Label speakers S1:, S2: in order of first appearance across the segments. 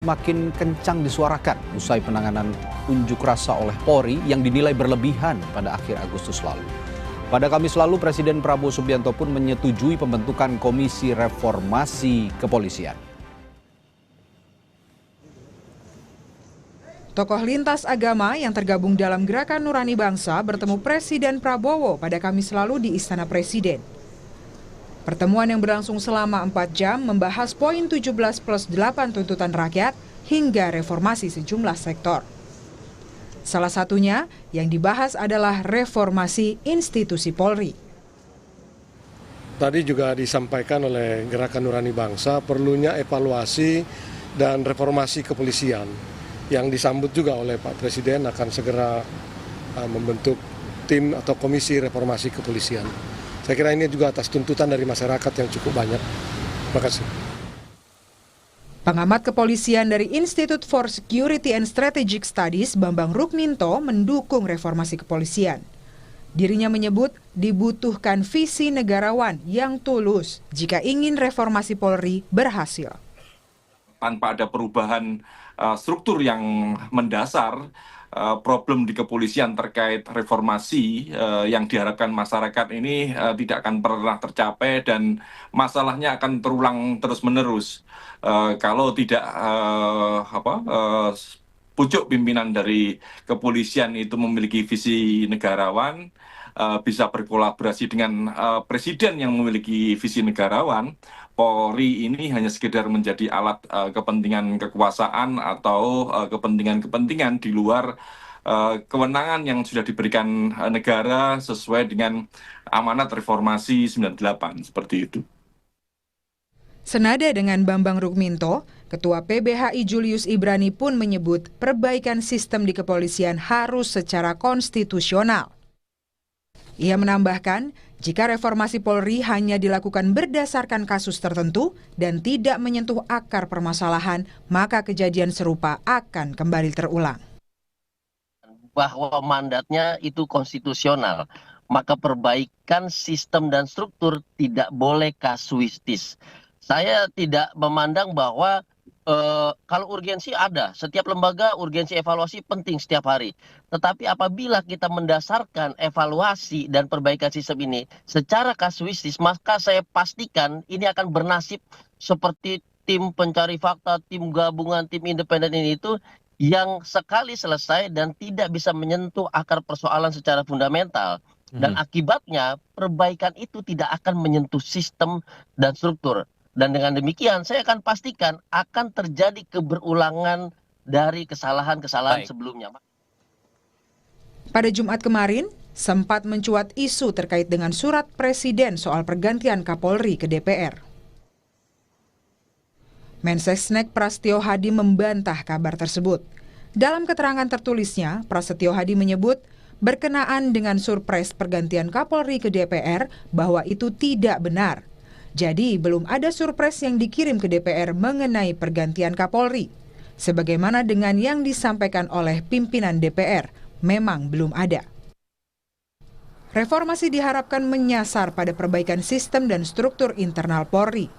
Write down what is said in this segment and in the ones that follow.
S1: semakin kencang disuarakan usai penanganan unjuk rasa oleh Polri yang dinilai berlebihan pada akhir Agustus lalu. Pada Kamis lalu, Presiden Prabowo Subianto pun menyetujui pembentukan Komisi Reformasi Kepolisian.
S2: Tokoh lintas agama yang tergabung dalam Gerakan Nurani Bangsa bertemu Presiden Prabowo pada Kamis lalu di Istana Presiden. Pertemuan yang berlangsung selama 4 jam membahas poin 17+8 tuntutan rakyat hingga reformasi sejumlah sektor. Salah satunya yang dibahas adalah reformasi institusi Polri.
S3: Tadi juga disampaikan oleh Gerakan Nurani Bangsa perlunya evaluasi dan reformasi kepolisian yang disambut juga oleh Pak Presiden akan segera membentuk tim atau komisi reformasi kepolisian. Saya kira ini juga atas tuntutan dari masyarakat yang cukup banyak. Terima kasih.
S2: Pengamat kepolisian dari Institute for Security and Strategic Studies, Bambang Rukminto, mendukung reformasi kepolisian. Dirinya menyebut dibutuhkan visi negarawan yang tulus jika ingin reformasi Polri berhasil.
S4: Tanpa ada perubahan struktur yang mendasar, problem di kepolisian terkait reformasi yang diharapkan masyarakat ini tidak akan pernah tercapai dan masalahnya akan terulang terus-menerus kalau tidak pucuk pimpinan dari kepolisian itu memiliki visi negarawan, bisa berkolaborasi dengan presiden yang memiliki visi negarawan. Polri ini hanya sekedar menjadi alat kepentingan kekuasaan atau kepentingan-kepentingan di luar kewenangan yang sudah diberikan negara sesuai dengan amanat reformasi 98, seperti itu.
S2: Senada dengan Bambang Rukminto, Ketua PBHI Julius Ibrani pun menyebut perbaikan sistem di kepolisian harus secara konstitusional. Ia menambahkan, jika reformasi Polri hanya dilakukan berdasarkan kasus tertentu dan tidak menyentuh akar permasalahan, maka kejadian serupa akan kembali terulang.
S5: Bahwa mandatnya itu konstitusional, maka perbaikan sistem dan struktur tidak boleh kasuistis. Saya tidak memandang bahwa kalau urgensi ada, setiap lembaga urgensi evaluasi penting setiap hari. Tetapi apabila kita mendasarkan evaluasi dan perbaikan sistem ini secara kasuistis, maka saya pastikan ini akan bernasib seperti tim pencari fakta, tim gabungan, tim independen ini itu yang sekali selesai dan tidak bisa menyentuh akar persoalan secara fundamental. Dan akibatnya perbaikan itu tidak akan menyentuh sistem dan struktur. Dan dengan demikian saya akan pastikan akan terjadi keberulangan dari kesalahan-kesalahan sebelumnya.
S2: Pada Jumat kemarin, sempat mencuat isu terkait dengan surat Presiden soal pergantian Kapolri ke DPR. Mensesnek Prasetyo Hadi membantah kabar tersebut. Dalam keterangan tertulisnya, Prasetyo Hadi menyebut berkenaan dengan surprise pergantian Kapolri ke DPR bahwa itu tidak benar. Jadi belum ada surprise yang dikirim ke DPR mengenai pergantian Kapolri. Sebagaimana dengan yang disampaikan oleh pimpinan DPR, memang belum ada. Reformasi diharapkan menyasar pada perbaikan sistem dan struktur internal Polri.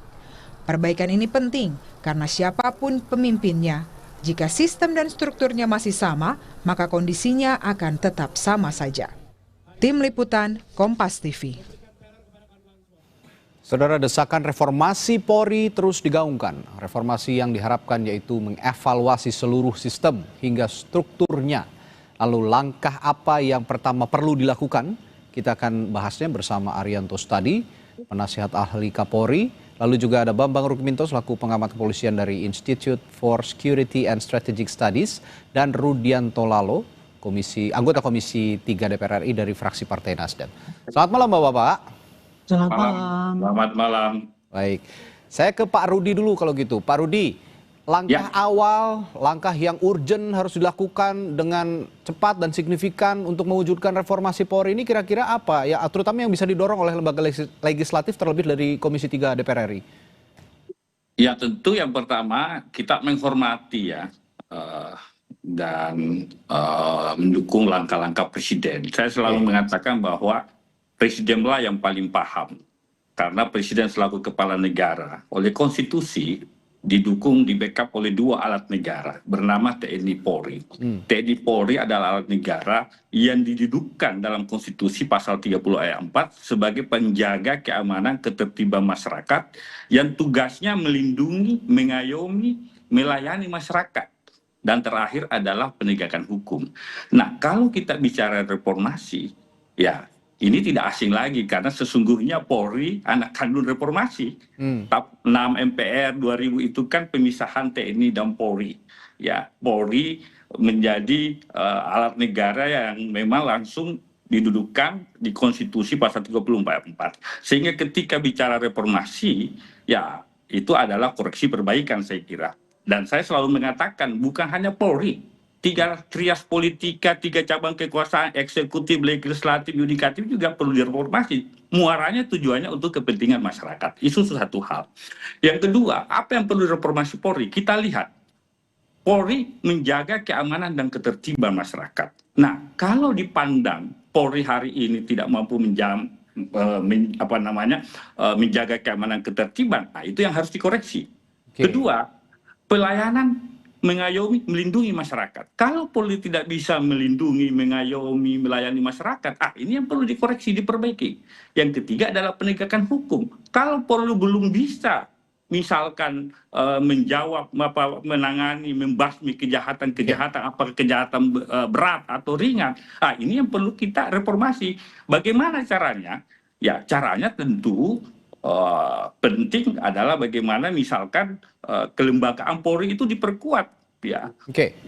S2: Perbaikan ini penting karena siapapun pemimpinnya, jika sistem dan strukturnya masih sama, maka kondisinya akan tetap sama saja. Tim Liputan, Kompas TV.
S1: Saudara, desakan reformasi Polri terus digaungkan. Reformasi yang diharapkan yaitu mengevaluasi seluruh sistem hingga strukturnya. Lalu langkah apa yang pertama perlu dilakukan? Kita akan bahasnya bersama Arianto Stadi, penasihat ahli Kapolri. Lalu juga ada Bambang Rukminto selaku pengamat kepolisian dari Institute for Security and Strategic Studies. Dan Rudianto Lalo, anggota Komisi 3 DPR RI dari fraksi Partai Nasdem. Selamat malam Bapak-Bapak.
S6: Selamat malam.
S4: Selamat malam.
S1: Baik, saya ke Pak Rudi dulu kalau gitu. Pak Rudi, langkah awal, langkah yang urgent harus dilakukan dengan cepat dan signifikan untuk mewujudkan reformasi Polri ini kira-kira apa? Ya, terutama yang bisa didorong oleh lembaga legislatif terlebih dari Komisi 3 DPR RI.
S6: Ya, tentu yang pertama kita menghormati ya dan mendukung langkah-langkah Presiden. Saya selalu mengatakan bahwa Presidenlah yang paling paham, karena Presiden selaku kepala negara oleh konstitusi didukung, di backup oleh dua alat negara bernama TNI Polri. TNI Polri adalah alat negara yang didudukkan dalam konstitusi pasal 30 ayat 4 sebagai penjaga keamanan ketertiban masyarakat yang tugasnya melindungi, mengayomi, melayani masyarakat. Dan terakhir adalah penegakan hukum. Nah, kalau kita bicara reformasi, ya ini tidak asing lagi karena sesungguhnya Polri anak kandung reformasi. Tap 6 MPR 2000 itu kan pemisahan TNI dan Polri. Ya, Polri menjadi alat negara yang memang langsung didudukan di konstitusi pasal 34 ayat 4. Sehingga ketika bicara reformasi, ya itu adalah koreksi perbaikan saya kira. Dan saya selalu mengatakan bukan hanya Polri, 3 trias politika, 3 cabang kekuasaan, eksekutif, legislatif, yudikatif juga perlu direformasi. Muaranya tujuannya untuk kepentingan masyarakat. Itu satu hal. Yang kedua, apa yang perlu direformasi Polri? Kita lihat, Polri menjaga keamanan dan ketertiban masyarakat. Nah, kalau dipandang Polri hari ini tidak mampu menjaga keamanan ketertiban, nah itu yang harus dikoreksi. Kedua, pelayanan mengayomi, melindungi masyarakat. Kalau Polri tidak bisa melindungi, mengayomi, melayani masyarakat, ini yang perlu dikoreksi, diperbaiki. Yang ketiga adalah penegakan hukum. Kalau Polri belum bisa, misalkan menjawab, menangani, membasmi kejahatan-kejahatan, apakah kejahatan berat atau ringan, ini yang perlu kita reformasi. Bagaimana caranya? Ya, caranya tentu penting adalah bagaimana misalkan kelembagaan Polri itu diperkuat, ya.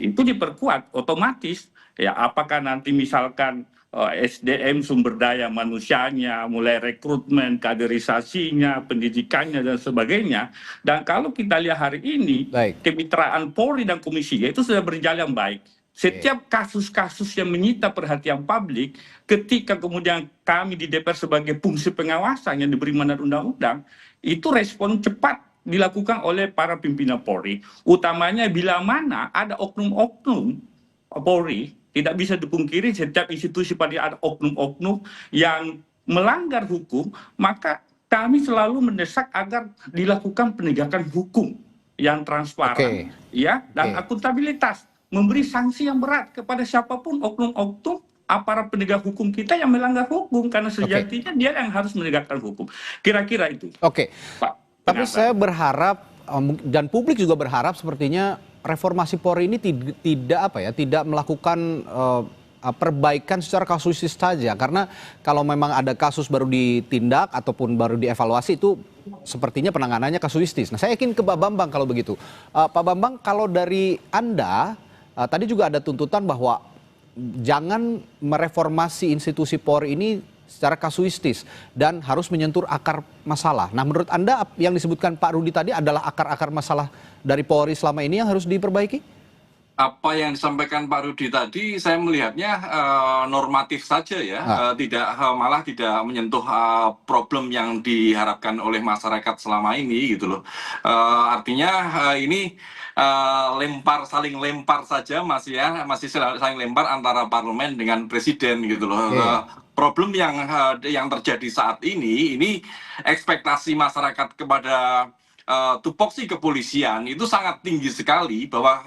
S6: Itu diperkuat otomatis, ya. Apakah nanti misalkan SDM sumber daya manusianya, mulai rekrutmen, kaderisasinya, pendidikannya dan sebagainya. Dan kalau kita lihat hari ini, kemitraan Polri dan Komisi itu sudah berjalan baik. Setiap kasus-kasus yang menyita perhatian publik, ketika kemudian kami di DPR sebagai fungsi pengawasan yang diberi mandat undang-undang, itu respon cepat dilakukan oleh para pimpinan Polri. Utamanya bila mana ada oknum-oknum Polri, tidak bisa dipungkiri setiap institusi pada ada oknum-oknum yang melanggar hukum, maka kami selalu mendesak agar dilakukan penegakan hukum yang transparan, ya, dan akuntabilitas. Memberi sanksi yang berat kepada siapapun oknum-oknum aparat penegak hukum kita yang melanggar hukum, karena sejatinya dia yang harus menegakkan hukum. Kira-kira itu. Pak.
S1: Tapi saya berharap dan publik juga berharap sepertinya reformasi Polri ini tidak melakukan perbaikan secara kasuistis saja, karena kalau memang ada kasus baru ditindak ataupun baru dievaluasi itu sepertinya penanganannya kasuistis. Nah, saya yakin ke Pak Bambang kalau begitu. Pak Bambang, kalau dari Anda tadi juga ada tuntutan bahwa jangan mereformasi institusi Polri ini secara kasuistis dan harus menyentuh akar masalah. Nah, menurut Anda yang disebutkan Pak Rudi tadi adalah akar-akar masalah dari Polri selama ini yang harus diperbaiki?
S4: Apa yang disampaikan Pak Rudi tadi, saya melihatnya normatif saja ya, malah tidak menyentuh problem yang diharapkan oleh masyarakat selama ini gitu loh. Artinya ini saling lempar saja masih saling lempar antara parlemen dengan presiden gitu loh. Problem yang terjadi saat ini ekspektasi masyarakat kepada tupoksi kepolisian itu sangat tinggi sekali, bahwa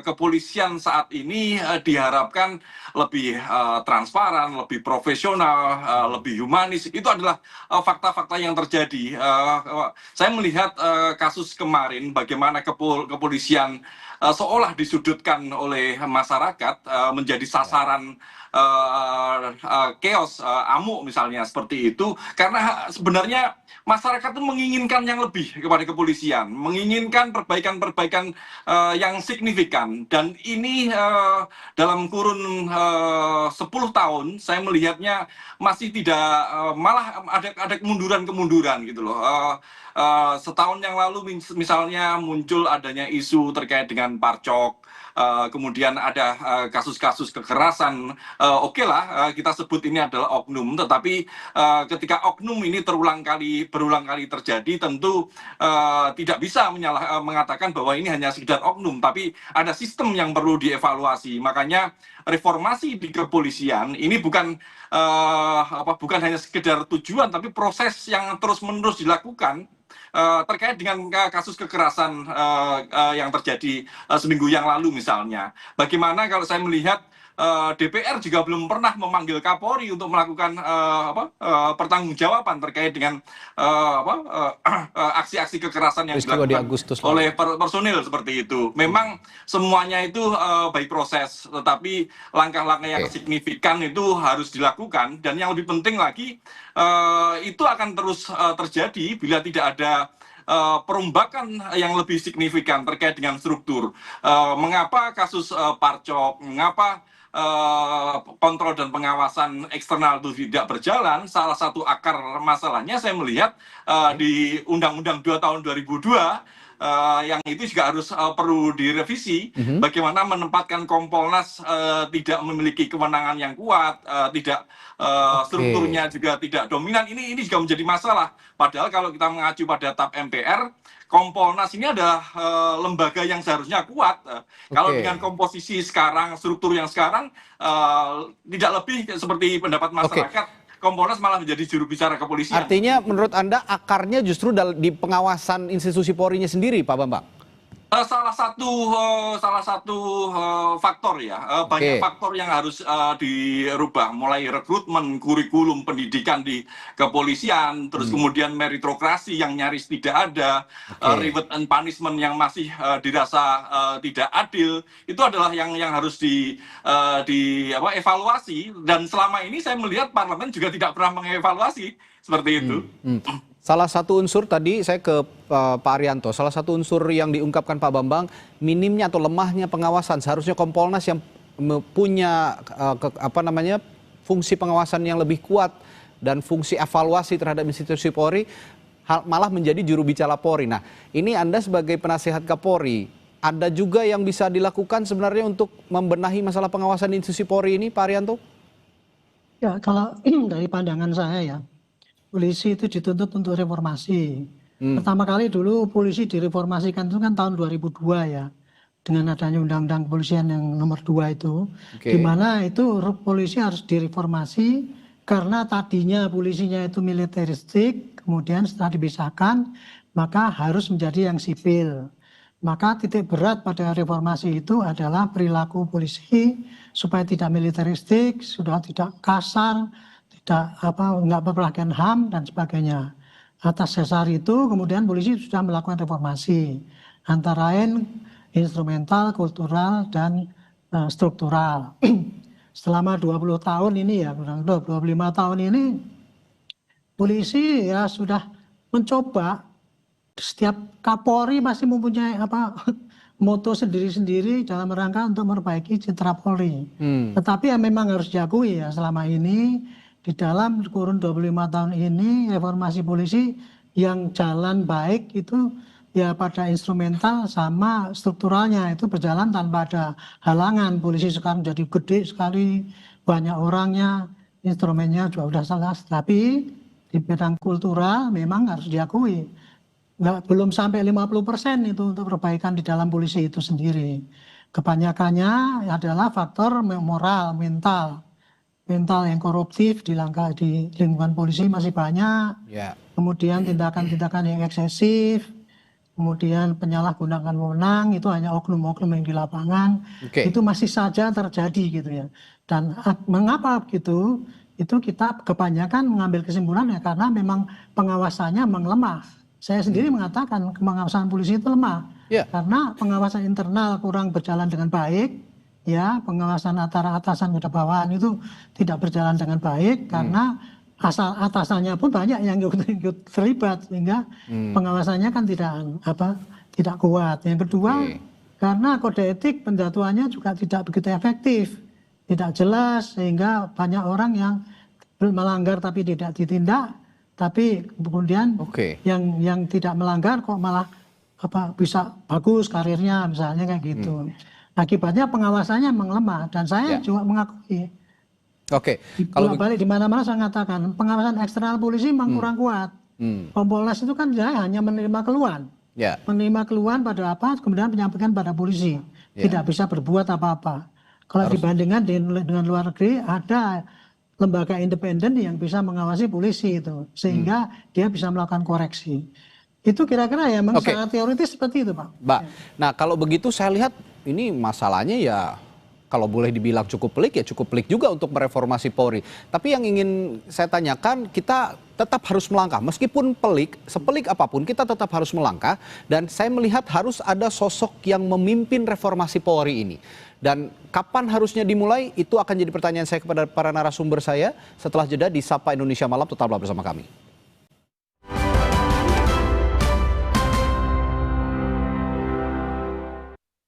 S4: kepolisian saat ini diharapkan lebih transparan, lebih profesional, lebih humanis. Itu adalah fakta-fakta yang terjadi. Saya melihat kasus kemarin bagaimana kepolisian seolah disudutkan oleh masyarakat, menjadi sasaran chaos, amuk misalnya seperti itu, karena sebenarnya masyarakat itu menginginkan yang lebih kepada kepolisian, menginginkan perbaikan-perbaikan yang signifikan, dan ini dalam kurun 10 tahun saya melihatnya masih tidak, malah ada kemunduran gitu loh. Setahun yang lalu misalnya muncul adanya isu terkait dengan Parcok, kemudian ada kasus-kasus kekerasan. Oke lah, kita sebut ini adalah oknum, tetapi ketika oknum ini berulang kali terjadi, tentu tidak bisa mengatakan bahwa ini hanya sekedar oknum, tapi ada sistem yang perlu dievaluasi. Makanya reformasi di kepolisian ini bukan hanya sekedar tujuan, tapi proses yang terus-menerus dilakukan terkait dengan kasus kekerasan yang terjadi seminggu yang lalu misalnya. Bagaimana kalau saya melihat DPR juga belum pernah memanggil Kapolri untuk melakukan pertanggungjawaban terkait dengan aksi-aksi kekerasan yang
S1: Peristiwa di
S4: dilakukan
S1: Agustus lalu.
S4: oleh personil seperti itu. Memang semuanya itu by proses, tetapi langkah-langkah yang signifikan itu harus dilakukan, dan yang lebih penting lagi itu akan terus terjadi bila tidak ada perombakan yang lebih signifikan terkait dengan struktur. Mengapa kasus Parcok, mengapa kontrol dan pengawasan eksternal itu tidak berjalan? Salah satu akar masalahnya saya melihat di Undang-Undang 2 tahun 2002 yang itu juga harus perlu direvisi. Bagaimana menempatkan Kompolnas tidak memiliki kewenangan yang kuat, tidak strukturnya juga tidak dominan. Ini juga menjadi masalah. Padahal kalau kita mengacu pada TAP MPR, Kompolnas ini adalah lembaga yang seharusnya kuat. Kalau dengan komposisi sekarang, struktur yang sekarang, tidak lebih seperti pendapat masyarakat. Kompolnas malah menjadi juru bicara kepolisian.
S1: Artinya menurut Anda akarnya justru di pengawasan institusi Polri-nya sendiri, Pak Bambang?
S4: Salah satu faktor ya, banyak faktor yang harus dirubah, mulai rekrutmen, kurikulum pendidikan di kepolisian, terus kemudian meritokrasi yang nyaris tidak ada, reward and punishment yang masih dirasa tidak adil. Itu adalah yang harus evaluasi, dan selama ini saya melihat parlemen juga tidak pernah mengevaluasi seperti itu.
S1: Salah satu unsur tadi saya ke Pak Arianto, salah satu unsur yang diungkapkan Pak Bambang, minimnya atau lemahnya pengawasan. Seharusnya Kompolnas yang punya fungsi pengawasan yang lebih kuat dan fungsi evaluasi terhadap institusi Polri malah menjadi juru bicara Polri. Nah, ini Anda sebagai penasihat Kapolri, ada juga yang bisa dilakukan sebenarnya untuk membenahi masalah pengawasan institusi Polri ini, Pak Arianto?
S7: Ya, kalau dari pandangan saya ya, polisi itu dituntut untuk reformasi. Pertama kali dulu polisi direformasikan itu kan tahun 2002 ya. Dengan adanya Undang-Undang Kepolisian yang nomor 2 itu. Di mana itu polisi harus direformasi karena tadinya polisinya itu militeristik, kemudian setelah dipisahkan maka harus menjadi yang sipil. Maka titik berat pada reformasi itu adalah perilaku polisi supaya tidak militeristik, sudah tidak kasar, nggak berpelanggaran HAM dan sebagainya. Atas dasar itu kemudian polisi sudah melakukan reformasi antara lain instrumental, kultural, dan struktural. Selama 20 tahun ini ya, kurang 25 tahun ini polisi ya sudah mencoba, setiap Kapolri masih mempunyai moto sendiri-sendiri dalam rangka untuk memperbaiki citra Polri. Tetapi ya memang harus diakui ya, selama ini di dalam kurun 25 tahun ini reformasi polisi yang jalan baik itu ya pada instrumental sama strukturalnya itu berjalan tanpa ada halangan. Polisi sekarang jadi gede sekali, banyak orangnya, instrumennya juga sudah jelas. Tapi di bidang kultural memang harus diakui belum sampai 50% itu untuk perbaikan di dalam polisi itu sendiri. Kebanyakannya adalah faktor moral, mental yang koruptif di lingkungan polisi masih banyak. Kemudian tindakan-tindakan yang eksesif, kemudian penyalahgunaan wewenang itu hanya oknum-oknum yang di lapangan. Itu masih saja terjadi gitu ya. Dan mengapa begitu? Itu kita kebanyakan mengambil kesimpulan ya karena memang pengawasannya memang lemah. Saya sendiri mengatakan pengawasan polisi itu lemah. Karena pengawasan internal kurang berjalan dengan baik. Ya, pengawasan antara atasan ke bawahan itu tidak berjalan dengan baik karena asal atasannya pun banyak yang ikut terlibat sehingga pengawasannya kan tidak kuat. Yang kedua, karena kode etik penjatuhannya juga tidak begitu efektif, tidak jelas sehingga banyak orang yang melanggar tapi tidak ditindak, tapi kemudian yang tidak melanggar kok malah bisa bagus karirnya misalnya kayak gitu. Akibatnya pengawasannya memang lemah dan saya juga mengakui. Kalau balik di mana-mana saya mengatakan pengawasan eksternal polisi memang kurang kuat. Kompolnas itu kan hanya menerima keluhan, menerima keluhan pada kemudian menyampaikan pada polisi, tidak bisa berbuat apa-apa. Kalau dibandingkan dengan luar negeri ada lembaga independen yang bisa mengawasi polisi itu, sehingga dia bisa melakukan koreksi. Itu kira-kira ya memang sangat teoritis seperti itu, Pak.
S1: Mbak, nah kalau begitu saya lihat ini masalahnya ya kalau boleh dibilang cukup pelik ya cukup pelik juga untuk mereformasi Polri. Tapi yang ingin saya tanyakan, kita tetap harus melangkah. Meskipun pelik, sepelik apapun kita tetap harus melangkah. Dan saya melihat harus ada sosok yang memimpin reformasi Polri ini. Dan kapan harusnya dimulai, itu akan jadi pertanyaan saya kepada para narasumber saya. Setelah jeda di Sapa Indonesia Malam, tetaplah bersama kami.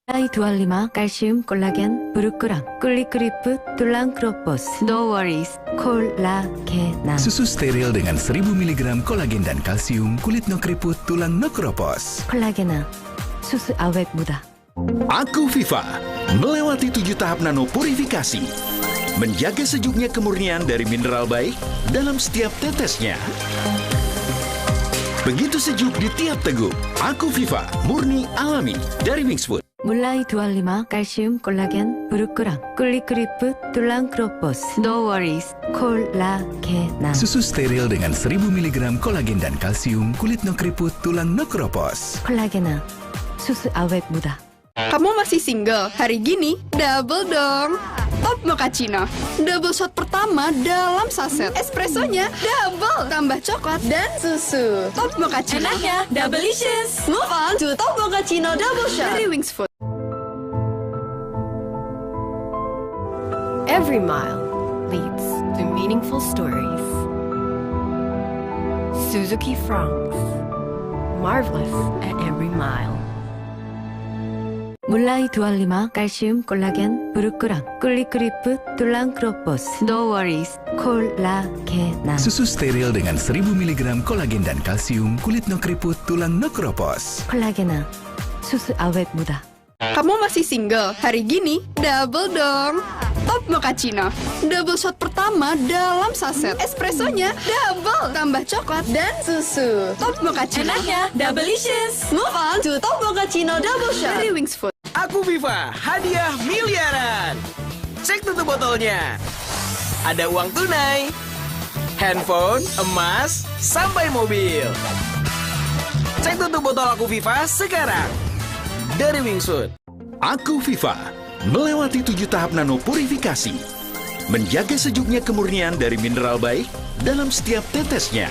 S8: Mulai 25 kalsium 콜라겐 부르크랑 꿀리크리프 툴랑 크로포스 No worries 콜라게나
S9: Susu steril dengan 1000 mg kolagen dan kalsium, kulit no keriput, tulang no keropos.
S8: 콜라게나 susu awet muda.
S9: Aku Viva melewati 7 tahap nano purifikasi, menjaga sejuknya kemurnian dari mineral baik dalam setiap tetesnya. Begitu sejuk di tiap teguk. Aku Viva murni alami dari Wingsfood.
S8: Mulai 25 kalsium 콜라겐 부르크랑 꿀리크리프 툴랑 크로포스 No worries 콜라게나
S9: Susu steril dengan 1000 mg kolagen dan kalsium, kulit no keriput, tulang no keropos.
S8: 콜라게나 susu awet muda.
S10: Kamu masih single? Hari gini, double dong. Top Mochaccino, double shot pertama dalam saset. Espressonya double, tambah coklat dan susu. Top Mochaccino. Enaknya, double-licious. Move on to Top Mochaccino double shot dari Wingsfood.
S11: Every mile leads to meaningful stories. Suzuki Franks, marvelous at every mile.
S8: Mulai 25 kalsium 콜라겐 부르크랑 꿀리크리프 툴랑 크로포스 No worries 콜라게나
S9: Susu steril dengan 1000 mg kolagen dan kalsium, kulit no keriput, tulang no keropos.
S8: 콜라게나 susu awet muda.
S10: Kamu masih single? Hari gini, double dong. Top Mochaccino, double shot pertama dalam saset. Espressonya double, tambah coklat dan susu. Top Mochaccino. Enaknya, double-licious. Move on to Top Mochaccino double shot dari Wingsfood.
S12: Aku Viva, hadiah miliaran. Cek tutup botolnya. Ada uang tunai, handphone, emas, sampai mobil. Cek tutup botol Aku Viva sekarang. Dari Wingsfood.
S9: Aku Viva melewati 7 tahap nano purifikasi, menjaga sejuknya kemurnian dari mineral baik dalam setiap tetesnya.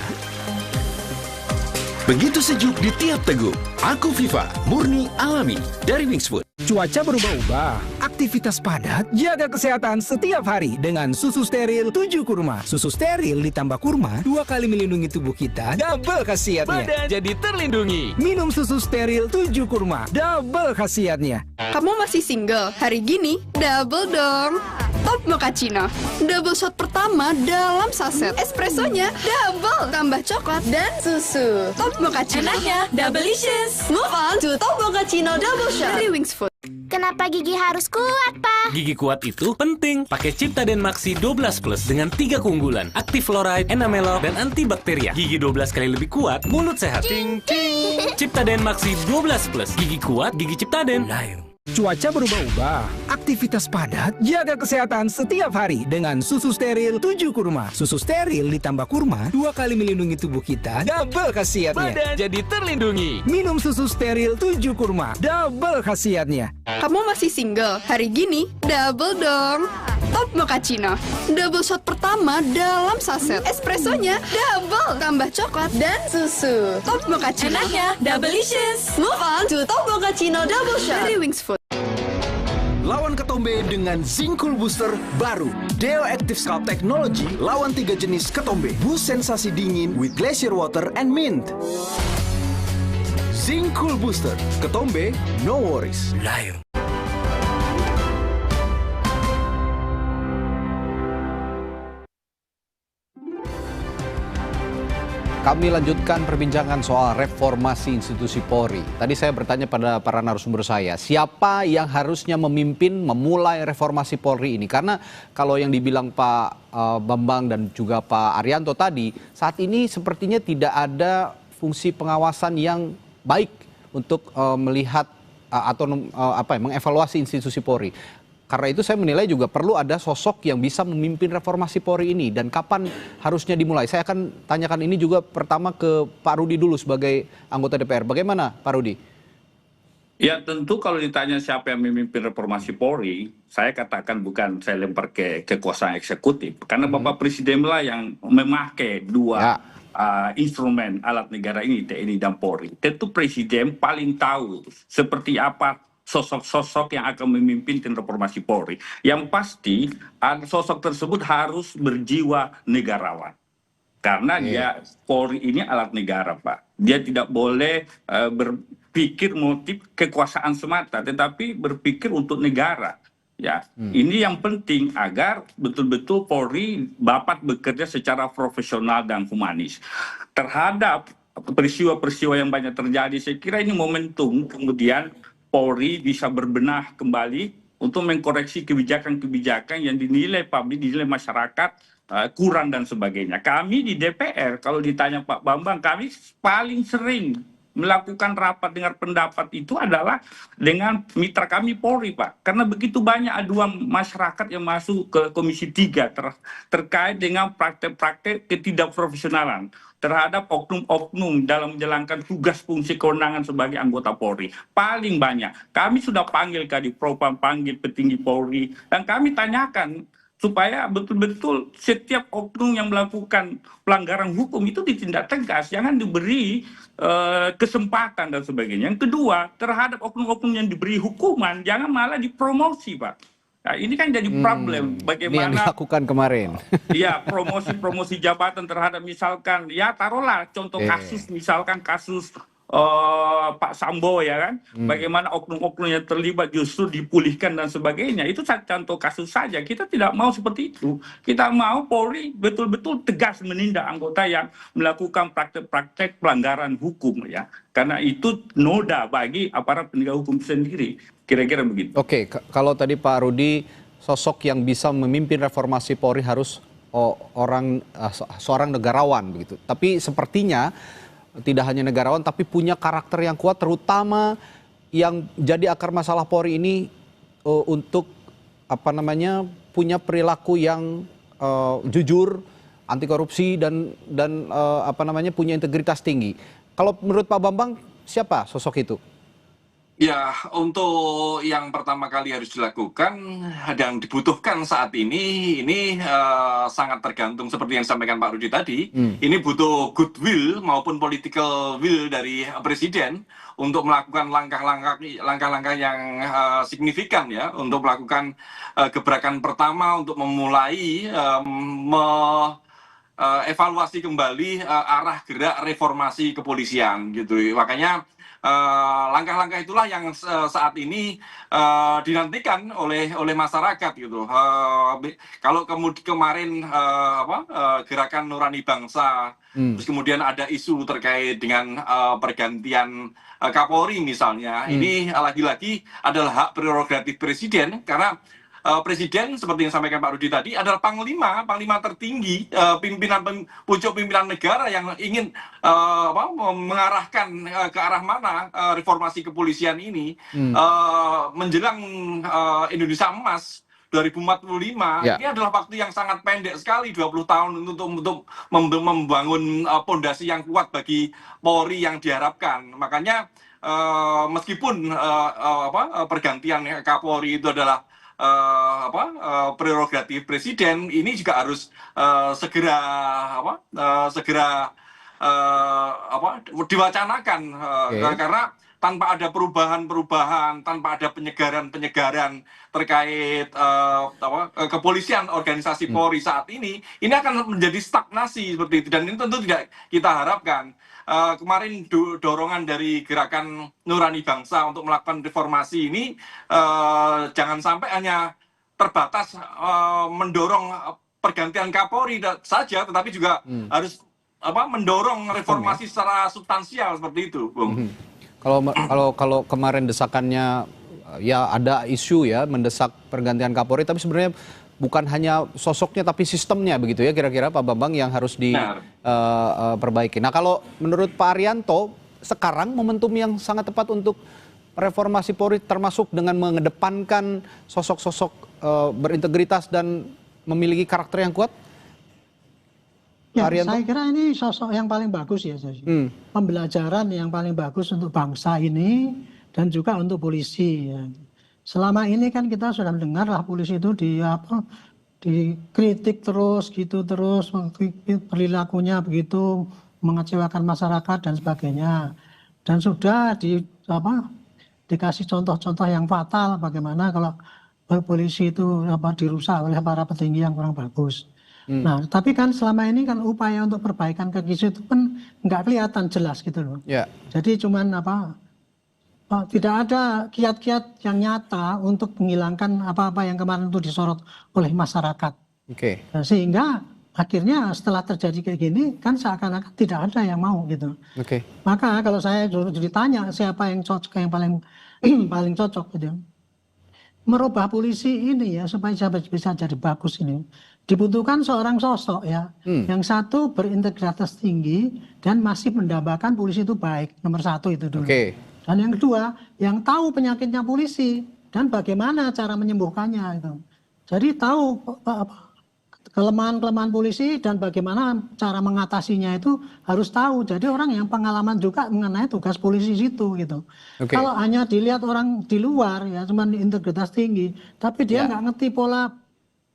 S9: Begitu sejuk di tiap teguk. Aku Viva murni alami dari Wingsfood.
S13: Cuaca berubah-ubah, aktivitas padat, jaga kesehatan setiap hari dengan susu steril 7 kurma. Susu steril ditambah kurma 2 kali melindungi tubuh kita, double khasiatnya.
S12: Badan jadi terlindungi.
S13: Minum susu steril 7 kurma, double khasiatnya.
S10: Kamu masih single? Hari gini, double dong. Top Mochaccino, double shot pertama dalam saset. Espressonya double, tambah coklat dan susu. Top Mochaccino. Enaknya, double-licious. Move on to Top Mochaccino double shot dari Wingsfood.
S14: Kenapa gigi harus kuat, Pak?
S15: Gigi kuat itu penting. Pakai Ciptaden Maxi 12 Plus dengan 3 keunggulan. Aktif fluoride, enamelor, dan antibakteria. Gigi 12 kali lebih kuat, mulut sehat.
S14: Cing, cing.
S15: Ciptaden Maxi 12 Plus. Gigi kuat, gigi Ciptaden.
S13: Cuaca berubah-ubah, aktivitas padat, jaga kesehatan setiap hari dengan susu steril 7 kurma. Susu steril ditambah kurma 2 kali melindungi tubuh kita, double khasiatnya.
S12: Badan jadi terlindungi.
S13: Minum susu steril 7 kurma, double khasiatnya.
S10: Kamu masih single? Hari gini, double dong. Top Mochaccino, double shot pertama dalam saset. Espressonya double, tambah coklat dan susu. Top Mochaccino. Enaknya, double-licious. Move on to Top Mochaccino double shot dari Wingsfood.
S12: Lawan ketombe dengan Zinc Cool Booster baru. Deo Active Scalp Technology lawan 3 jenis ketombe. Boost sensasi dingin with glacier water and mint. Zinc Cool Booster, ketombe no worries.
S1: Kami lanjutkan perbincangan soal reformasi institusi Polri. Tadi saya bertanya pada para narasumber saya, siapa yang harusnya memimpin memulai reformasi Polri ini? Karena kalau yang dibilang Pak Bambang dan juga Pak Arianto tadi, saat ini sepertinya tidak ada fungsi pengawasan yang baik untuk melihat atau mengevaluasi institusi Polri. karena itu saya menilai juga perlu ada sosok yang bisa memimpin reformasi Polri ini dan kapan harusnya dimulai. Saya akan tanyakan ini juga pertama ke Pak Rudi dulu sebagai anggota DPR. Bagaimana Pak Rudi?
S6: Ya tentu kalau ditanya siapa yang memimpin reformasi Polri, saya katakan bukan saya lempar ke kekuasaan eksekutif. Karena Bapak Presiden lah yang memakai dua instrumen alat negara ini, TNI dan Polri. Tentu Presiden paling tahu seperti apa sosok-sosok yang akan memimpin tim reformasi Polri. Yang pasti sosok tersebut harus berjiwa negarawan. Karena dia Polri ini alat negara, Pak. Dia tidak boleh berpikir motif kekuasaan semata, tetapi berpikir untuk negara. Ya, ini yang penting agar betul-betul Polri dapat bekerja secara profesional dan humanis. Terhadap peristiwa-peristiwa yang banyak terjadi, saya kira ini momentum kemudian Polri bisa berbenah kembali untuk mengkoreksi kebijakan-kebijakan yang dinilai publik, dinilai masyarakat kurang dan sebagainya. Kami di DPR, kalau ditanya Pak Bambang, kami paling sering melakukan rapat dengar pendapat itu adalah dengan mitra kami Polri, Pak. Karena begitu banyak aduan masyarakat yang masuk ke Komisi 3 terkait dengan praktek-praktek ketidakprofesionalan terhadap oknum-oknum dalam menjalankan tugas fungsi kewenangan sebagai anggota Polri. Paling banyak. Kami sudah panggil Kadipropam, panggil petinggi Polri, dan kami tanyakan supaya betul-betul setiap oknum yang melakukan pelanggaran hukum itu ditindak tegas, jangan diberi kesempatan dan sebagainya. Yang kedua, terhadap oknum-oknum yang diberi hukuman, jangan malah dipromosi, Pak. Nah, ini kan jadi problem. Bagaimana
S1: ini yang dilakukan kemarin?
S6: Ya, promosi jabatan terhadap misalkan, ya taruhlah contoh kasus, misalkan kasus Pak Sambo ya kan, bagaimana oknum-oknum yang terlibat justru dipulihkan dan sebagainya. Itu contoh kasus saja. Kita tidak mau seperti itu. Kita mau Polri betul-betul tegas menindak anggota yang melakukan praktek-praktek pelanggaran hukum ya. Karena itu noda bagi aparat penegak hukum sendiri. Kira-kira begitu.
S1: Oke, kalau tadi Pak Rudi, sosok yang bisa memimpin reformasi Polri harus seorang negarawan begitu. Tapi sepertinya tidak hanya negarawan tapi punya karakter yang kuat, terutama yang jadi akar masalah Polri ini untuk punya perilaku yang jujur, anti korupsi dan punya integritas tinggi. Kalau menurut Pak Bambang, siapa sosok itu?
S4: Ya, untuk yang pertama kali harus dilakukan dan dibutuhkan saat ini sangat tergantung seperti yang disampaikan Pak Rudi tadi. Ini butuh goodwill maupun political will dari Presiden untuk melakukan langkah-langkah yang signifikan ya, untuk melakukan gebrakan pertama untuk memulai evaluasi kembali arah gerak reformasi kepolisian gitu. Makanya langkah-langkah itulah yang saat ini dinantikan oleh masyarakat gitu. Kalau kemarin gerakan Nurani Bangsa, terus kemudian ada isu terkait dengan pergantian Kapolri misalnya, ini lagi-lagi adalah hak prerogatif Presiden karena Presiden seperti yang disampaikan Pak Rudi tadi adalah panglima tertinggi, pucuk pimpinan negara yang ingin mengarahkan ke arah mana reformasi kepolisian ini menjelang Indonesia Emas 2045. Ini adalah waktu yang sangat pendek sekali, 20 tahun untuk membangun pondasi yang kuat bagi Polri yang diharapkan. Makanya meskipun pergantian Kapolri itu adalah prerogatif Presiden, ini juga harus segera diwacanakan karena tanpa ada perubahan-perubahan, tanpa ada penyegaran terkait kepolisian organisasi Polri saat ini akan menjadi stagnasi seperti itu, dan ini tentu tidak kita harapkan. Kemarin dorongan dari gerakan Nurani Bangsa untuk melakukan reformasi ini jangan sampai hanya terbatas mendorong pergantian Kapolri saja, tetapi juga harus mendorong reformasi secara substansial seperti itu, Bung.
S1: Kalau kemarin desakannya ya ada isu ya mendesak pergantian Kapolri, tapi sebenarnya bukan hanya sosoknya tapi sistemnya begitu ya, kira-kira Pak Bambang yang harus diperbaiki. Nah, kalau menurut Pak Arianto, sekarang momentum yang sangat tepat untuk reformasi Polri termasuk dengan mengedepankan sosok-sosok berintegritas dan memiliki karakter yang kuat?
S7: Ya, saya kira ini sosok yang paling bagus ya, pembelajaran yang paling bagus untuk bangsa ini dan juga untuk polisi. Ya. Selama ini kan kita sudah mendengar lah polisi itu dikritik terus perilakunya begitu mengecewakan masyarakat dan sebagainya. Dan sudah dikasih contoh-contoh yang fatal bagaimana kalau polisi itu dirusak oleh para petinggi yang kurang bagus. Nah, tapi kan selama ini kan upaya untuk perbaikan ke situ kan nggak kelihatan jelas gitu loh. Yeah. Jadi cuman tidak ada kiat-kiat yang nyata untuk menghilangkan apa-apa yang kemarin itu disorot oleh masyarakat.
S1: Okay.
S7: Nah, sehingga akhirnya setelah terjadi kayak gini kan seakan-akan tidak ada yang mau gitu.
S1: Okay.
S7: Maka kalau saya ditanya siapa yang cocok, yang paling cocok gitu, merubah polisi ini ya supaya bisa jadi bagus ini dibutuhkan seorang sosok ya, yang satu berintegritas tinggi dan masih mendambakan polisi itu baik, nomor satu itu dulu.
S1: Okay.
S7: Dan yang kedua, yang tahu penyakitnya polisi dan bagaimana cara menyembuhkannya itu. Jadi tahu kelemahan-kelemahan polisi dan bagaimana cara mengatasinya itu harus tahu. Jadi orang yang pengalaman juga mengenai tugas polisi itu gitu. Okay. Kalau hanya dilihat orang di luar ya cuma integritas tinggi, tapi dia nggak ngerti pola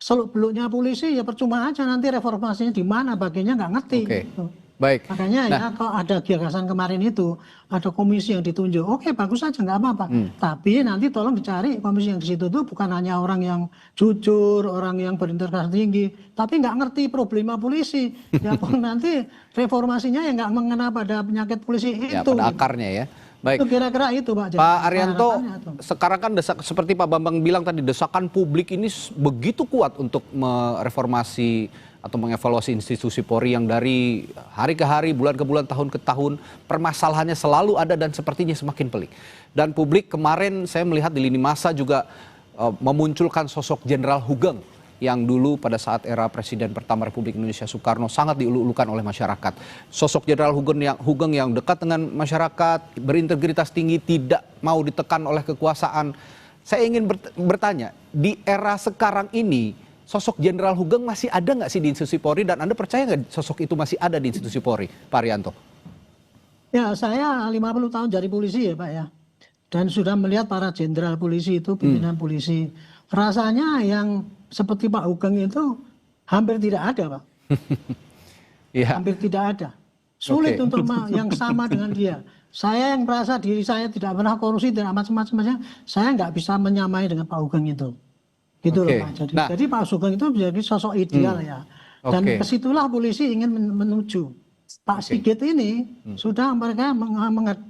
S7: seluk-beluknya polisi ya percuma aja nanti reformasinya di mana bagiannya nggak ngerti.
S1: Okay.
S7: Gitu.
S1: Baik.
S7: Makanya ya kalau ada gagasan kemarin itu ada komisi yang ditunjuk, oke bagus aja nggak apa-apa. Tapi nanti tolong dicari komisi yang di situ tuh bukan hanya orang yang jujur, orang yang berintegritas tinggi, tapi nggak ngerti problema polisi. Ya nanti reformasinya ya nggak mengena pada penyakit polisi itu.
S1: Ya, pada akarnya ya. Baik.
S7: Itu kira-kira itu Pak.
S1: Pak Arianto, sekarang kan seperti Pak Bambang bilang tadi, desakan publik ini begitu kuat untuk mereformasi atau mengevaluasi institusi Polri yang dari hari ke hari, bulan ke bulan, tahun ke tahun, permasalahannya selalu ada dan sepertinya semakin pelik. Dan publik kemarin saya melihat di lini masa juga memunculkan sosok Jenderal Hugeng yang dulu pada saat era Presiden pertama Republik Indonesia Soekarno sangat diulu-ulukan oleh masyarakat. Sosok Jenderal Hugeng yang dekat dengan masyarakat, berintegritas tinggi, tidak mau ditekan oleh kekuasaan. Saya ingin bertanya, di era sekarang ini, sosok Jenderal Hugeng masih ada nggak sih di institusi Polri, dan Anda percaya nggak sosok itu masih ada di institusi Polri, Pak Arianto?
S7: Ya, saya 50 tahun jadi polisi ya Pak ya. Dan sudah melihat para jenderal polisi itu, pimpinan polisi. Rasanya yang seperti Pak Hugeng itu hampir tidak ada Pak.
S1: Yeah.
S7: Hampir tidak ada. Sulit untuk yang sama dengan dia. Saya yang merasa diri saya tidak pernah korupsi, tidak macam-macam, saya nggak bisa menyamai dengan Pak Hugeng itu. Gitu loh Pak. Jadi Pak Hugeng itu menjadi sosok ideal ya. Dan kesitulah polisi ingin menuju. Pak Sigit ini sudah mereka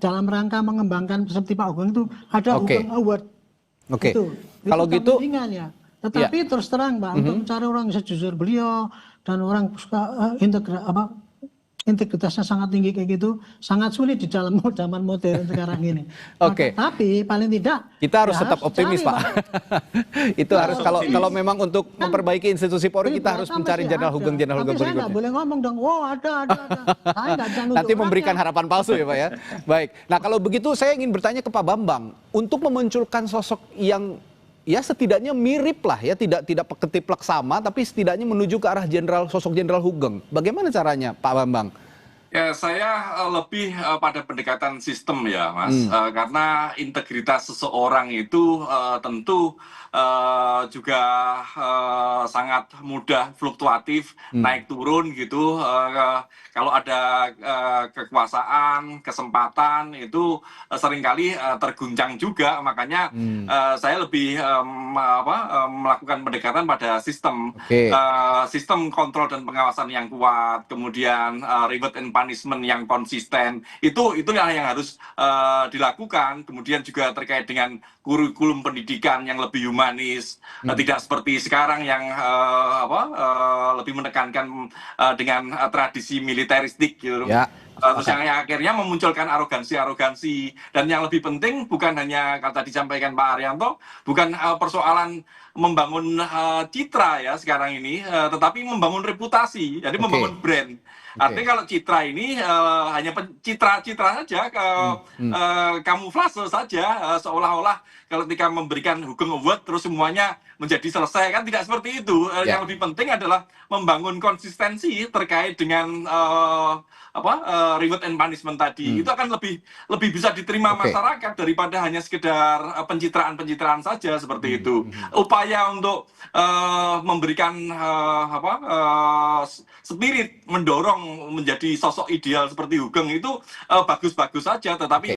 S7: dalam rangka mengembangkan seperti Pak Hugeng itu ada Hugeng Award. Itu
S1: kalau gitu
S7: ya. Tetapi terus terang Pak, untuk mencari orang yang sejujur beliau dan orang integritasnya sangat tinggi kayak gitu, sangat sulit di dalam zaman modern sekarang ini. Tapi paling tidak
S1: kita harus tetap optimis Pak. Itu harus kalau memang untuk memperbaiki institusi Polri kita harus mencari Jenderal Hugeng
S7: berikutnya. Saya nggak boleh ngomong dong, ada.
S1: Nanti memberikan harapan palsu ya Pak ya. Baik. Nah kalau begitu saya ingin bertanya ke Pak Bambang, untuk memunculkan sosok yang ya setidaknya mirip lah ya, tidak ketiplek sama, tapi setidaknya menuju ke arah sosok Jenderal Hugeng. Bagaimana caranya Pak Bambang?
S4: Ya, saya lebih pada pendekatan sistem ya, Mas. Karena integritas seseorang itu tentu juga sangat mudah fluktuatif, naik turun gitu. Kalau ada kekuasaan, kesempatan itu seringkali terguncang juga. Makanya saya lebih melakukan pendekatan pada sistem, sistem kontrol dan pengawasan yang kuat, kemudian reward and punishment yang konsisten. Itulah yang harus dilakukan. Kemudian juga terkait dengan kurikulum pendidikan yang lebih humanis, tidak seperti sekarang yang lebih menekankan dengan tradisi militeristik gitu. Terus yang akhirnya memunculkan arogansi dan yang lebih penting bukan hanya kata disampaikan Pak Haryanto, bukan persoalan membangun citra ya sekarang ini, tetapi membangun reputasi, jadi membangun brand. Artinya kalau citra ini hanya citra saja, kamuflase saja, seolah-olah ketika memberikan Hugeng Award terus semuanya menjadi selesai, kan tidak seperti itu. Yang lebih penting adalah membangun konsistensi terkait dengan reward and punishment tadi. Itu akan lebih bisa diterima masyarakat daripada hanya sekedar pencitraan saja seperti itu. Upaya untuk memberikan spirit mendorong menjadi sosok ideal seperti Hugeng itu bagus-bagus saja, tetapi